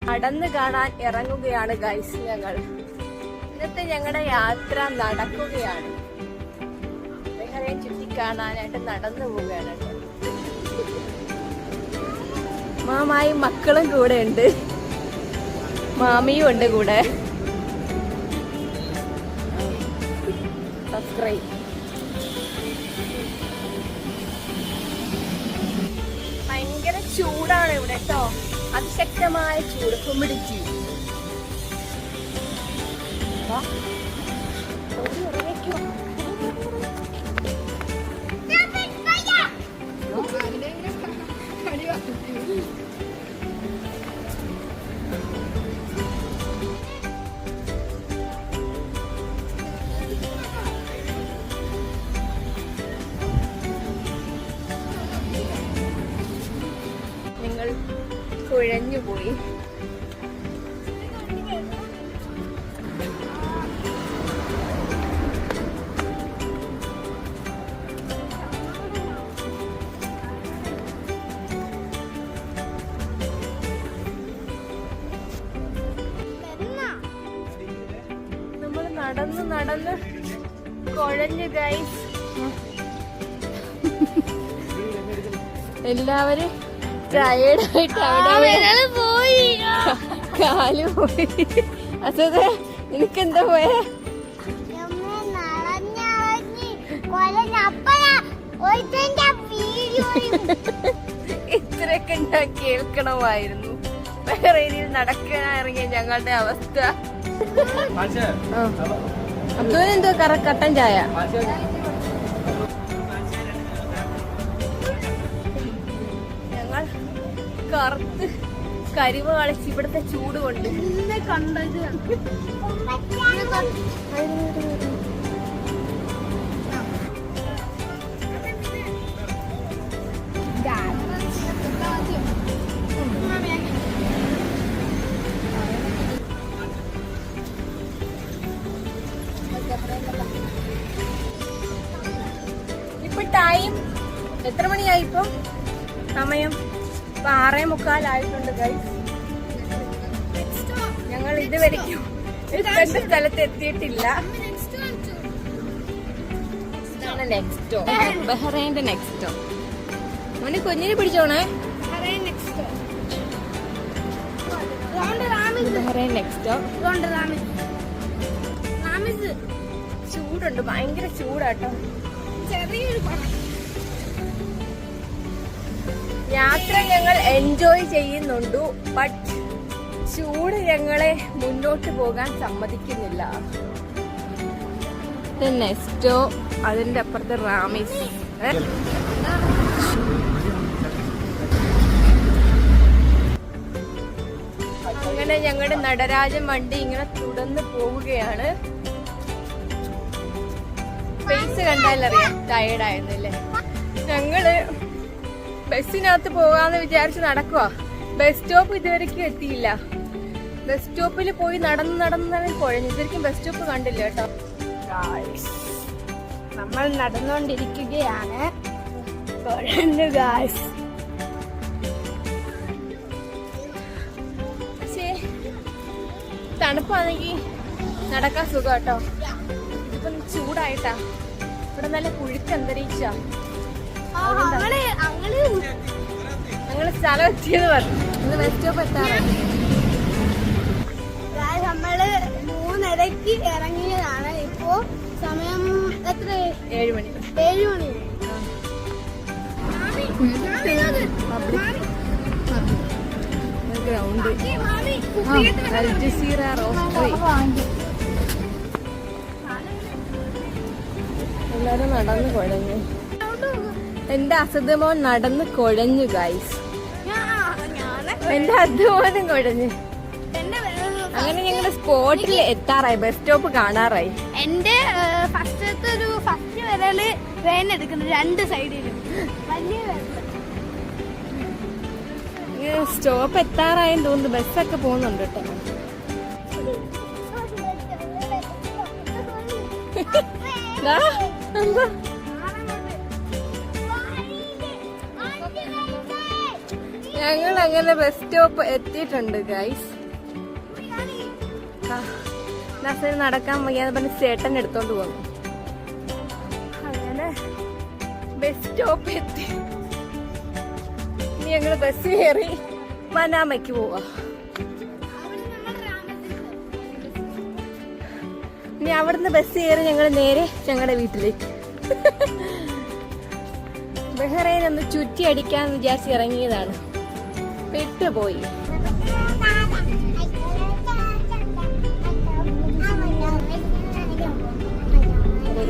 നടന്ന് കാണാൻ ഇറങ്ങുകയാണ് ഗൈസ്. ഞങ്ങൾ ഇന്നത്തെ ഞങ്ങളുടെ യാത്ര നടക്കുകയാണ്. ബഹ്റൈൻ ചുറ്റിക്കാണാനായിട്ട് നടന്നു പോവുകയാണ്. മാമായും മക്കളും കൂടെ ഉണ്ട്, മാമിയും ഉണ്ട് കൂടെ. സബ്സ്ക്രൈബ്. ഭയങ്കര ചൂടാണ് ഇവിടെ കേട്ടോ, അതിശക്തമായ ചൂട്. ഹ്യൂമിഡിറ്റി. നിങ്ങൾ കുഴഞ്ഞുപോയി. നമ്മൾ നടന്ന് നടന്ന് കുഴഞ്ഞു ഗൈസ്. എല്ലാവരും ടയേർഡായിട്ട് അവിടെ പോയി, കാല് പോയി. അസതെ നിനക്കെന്താ പോയാ? ഇത്രയൊക്കെ ഞാൻ കേൾക്കണമായിരുന്നു. വേറെ രീതിയിൽ നടക്കാൻ ഇറങ്ങിയ ഞങ്ങളുടെ അവസ്ഥ. അബ്ദുവിനെന്തോ കട്ടൻ ചായ. ഞങ്ങൾ കറുത്ത് കരിവ് കളിച്ച് ഇവിടുത്തെ ചൂട് കൊണ്ട് കണ്ടത്. ഇപ്പൊ ടൈം എത്ര മണിയായി? ഇപ്പൊ സമയം 6:45 ഗൈസ്. ഞങ്ങൾ ഇതുവരെയ്ക്കും എത്തേണ്ട സ്ഥലത്ത് എത്തിയിട്ടില്ല. നെക്സ്റ്റോ ബഹ്റൈന്റെ നെക്സ്റ്റോ. മോനെ കുഞ്ഞിനെ പിടിച്ചോണേ. ബഹ്റൈൻ നെക്സ്റ്റോ. ചൂടുണ്ട്, ഭയങ്കര ചൂടാട്ടോ. യാത്ര ഞങ്ങൾ എൻജോയ് ചെയ്യുന്നുണ്ട്, ബട്ട് ചൂട് ഞങ്ങളെ മുന്നോട്ട് പോകാൻ സമ്മതിക്കുന്നില്ല. നെക്സ്റ്റോ, അതിന്റെ അപ്പുറത്ത് റാമിസ്. അങ്ങനെ ഞങ്ങളുടെ നടരാജൻ വണ്ടി ഇങ്ങനെ തുടർന്ന് പോവുകയാണ്. ഫേസ് കണ്ടാലറിയാം ടയേർഡായിരുന്നില്ലേ. ഞങ്ങള് ബസ്സിനകത്ത് പോകാന്ന് വിചാരിച്ച് നടക്കുക. ബസ് സ്റ്റോപ്പ് ഇതുവരെയ്ക്കും എത്തിയില്ല. ബസ് സ്റ്റോപ്പിൽ പോയി നടന്ന് കുഴഞ്ഞു. ഇതുവരെയ്ക്കും ബസ് സ്റ്റോപ്പ് കണ്ടില്ല കേട്ടോ. നമ്മൾ നടന്നുകൊണ്ടിരിക്കുകയാണ്. പക്ഷേ തണുപ്പാണെങ്കിൽ നടക്കാൻ സുഖം കേട്ടോ. ഇപ്പം ചൂടായിട്ടാ. ഇവിടെ നല്ല കുഴുക്ക് അന്തരീക്ഷ. ഞങ്ങള് സ്ഥലം എത്തിയെന്ന് പറഞ്ഞു. ഇന്ന് ബസ് സ്റ്റോപ്പ് എത്താറാണ്. നമ്മള് 3:30 ഇറങ്ങിയതാണ്. ഇപ്പോ സമയം എത്ര? 7 മണി. Ground Al Jazeera roastery. എല്ലാരും നടന്ന് കുഴഞ്ഞു. എന്റെ അസദമോൻ നടന്ന് കുഴഞ്ഞു ഗൈസ്. എന്റെ അസദമോനും കുഴഞ്ഞു. അങ്ങനെ ഞങ്ങളുടെ സ്പോട്ടിൽ എത്താറായി. ബസ് സ്റ്റോപ്പ് കാണാറായി. എന്റെ ഫസ്റ്റ് വിരല് ട്രെയിൻ എടുക്കുന്നു 2 സൈഡിലും. വലിയ സ്റ്റോപ്പ് എത്താറായെന്ന് തോന്നുന്നു. ബസ്സൊക്കെ പോകുന്നുണ്ട് കേട്ടോ. ഞങ്ങൾ അങ്ങനെ ബസ് സ്റ്റോപ്പ് എത്തിയിട്ടുണ്ട് ഗൈസ്. നസന് നടക്കാൻ വയ്യാന്ന് പറഞ്ഞ് ചേട്ടൻ എടുത്തോണ്ട് പോന്നു. അങ്ങനെ ബസ് സ്റ്റോപ്പ് എത്തി. ഇനി ഞങ്ങള് ബസ് കയറി മനാമയ്ക്ക് പോവാ. ഇനി അവിടുന്ന് ബസ് കയറി ഞങ്ങൾ നേരെ ഞങ്ങളുടെ വീട്ടിലേക്ക്. ബഹ്റൈൻ ഒന്ന് ചുറ്റി അടിക്കാന്ന് വിചാരിച്ച് ഇറങ്ങിയതാണ്, പെട്ടുപോയി.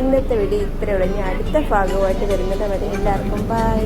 ഇന്നത്തെ വീഡിയോ ഇത്രയുള്ളൂ. ഇനി അടുത്ത ഭാഗമായിട്ട് വരുന്നത് വരെ എല്ലാവർക്കും ബൈ.